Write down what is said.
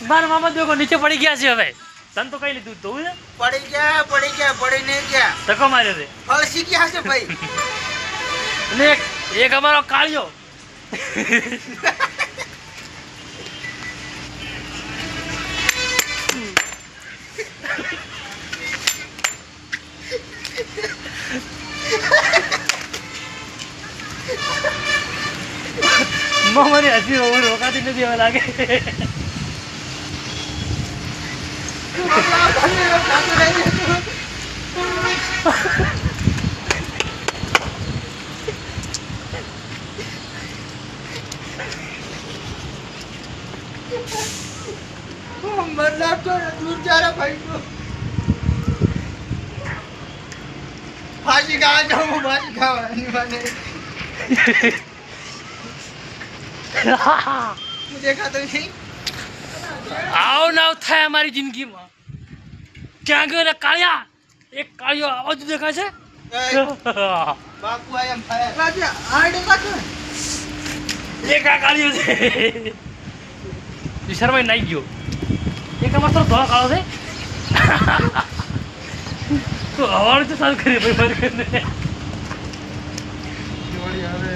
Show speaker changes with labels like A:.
A: મારા મામા દેખો નીચે પડી ગયા છે હવે તન તો કઈ લીધું તું ને
B: પડી નહીં ગયા
A: ધક્કો માર્યો છે
B: ફળસી ગયા છે ભાઈ
A: અને એક અમારો કાળિયો મામાની હસી રોકાતી નથી હવે લાગે
B: મતલબ તો દૂર जा रहा भाई को फांसी कहाँ जाऊँ फांसी खावा बने देखा तो नहीं
A: આવ નાવ થાય અમારી જિંદગીમાં ક્યાં ગયો રે કાળિયા એક કાળિયો આવો જ દેખાય છે
B: बापू आया हम खाया राजा आड़े का तो
A: એક આ કાળિયો છે વિશારભાઈ નાઈ ગયો એક અમાર તો ધોળા કાળો છે તો હવાળું તો સારું કરી ભાઈ મારે
B: जोड़ी हवे